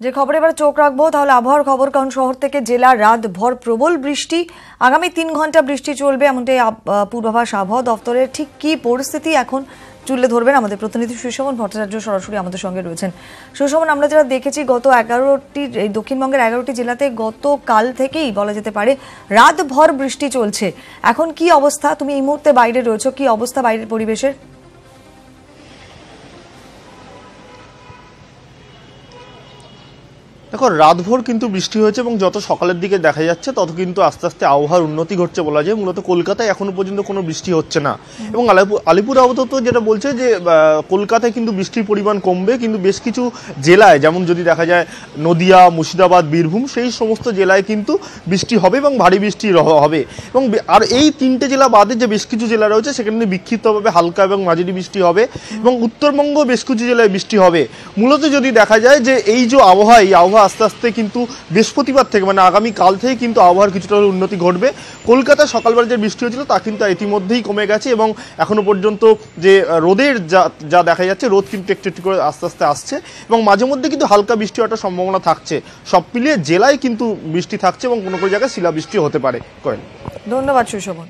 যে খবরে এবার চোখ রাখবো তাহলে আবহাওয়ার খবর, কারণ শহর থেকে জেলা রাতভর প্রবল বৃষ্টি, আগামী 3 ঘন্টা বৃষ্টি চলবে এমনটাই পূর্বাভাস আবহাওয়া দপ্তরের। ঠিক কি পরিস্থিতি এখন তুলে ধরবেন আমাদের প্রতিনিধি সুশোভন ভট্টাচার্য সরাসরি আমাদের সঙ্গে রয়েছেন। সুশোভন, আমরা যারা দেখেছি গত 11টি দক্ষিণবঙ্গের 11টি জেলাতে গতকাল থেকেই বলা যেতে পারে রাতভর বৃষ্টি চলছে, এখন কি অবস্থা? তুমি এই মুহূর্তে বাইরে রয়েছো, কি অবস্থা বাইরের পরিবেশের? দেখো, রাতভর কিন্তু বৃষ্টি হয়েছে এবং যত সকালের দিকে দেখা যাচ্ছে তত কিন্তু আস্তে আস্তে আবহাওয়ার উন্নতি ঘটছে বলা যায়। মূলত কলকাতায় এখনো পর্যন্ত কোনো বৃষ্টি হচ্ছে না এবং আলিপুর আবহাওয়া দপ্তর যেটা বলছে যে কলকাতায় কিন্তু বৃষ্টির পরিমাণ কমবে, কিন্তু বেশ কিছু জেলায় যেমন যদি দেখা যায় নদিয়া, মুর্শিদাবাদ, বীরভূম সেই সমস্ত জেলায় কিন্তু বৃষ্টি হবে এবং ভারী বৃষ্টি হবে। এবং আর এই 3টে জেলা বাদে যে বেশ কিছু জেলা রয়েছে সেখানে বিক্ষিপ্তভাবে হালকা এবং মাঝারি বৃষ্টি হবে এবং উত্তরবঙ্গ বেশ কিছু জেলায় বৃষ্টি হবে। মূলত যদি দেখা যায় যে এই যে আবহাওয়া, এই আবহাওয়া আস্তে আস্তে কিন্তু বৃহস্পতিবার থেকে মানে আগামীকাল থেকে কিন্তু আবহাওয়ার কিছুটা উন্নতি ঘটবে। কলকাতায় সকালবেলা যে বৃষ্টি হয়েছিল তা কিন্তু ইতিমধ্যেই কমে গেছে এবং এখনো পর্যন্ত যে রোদের যা দেখা যাচ্ছে, রোদ কিন্তু একটু একটু করে আস্তে আস্তে আসছে এবং মাঝে মধ্যে কিন্তু হালকা বৃষ্টি হওয়ার সম্ভাবনা থাকছে। সব মিলিয়ে জেলায় কিন্তু বৃষ্টি থাকছে এবং কোনো কোনো জায়গায় শিলাবৃষ্টি হতে পারে। ধন্যবাদ সুশোভন।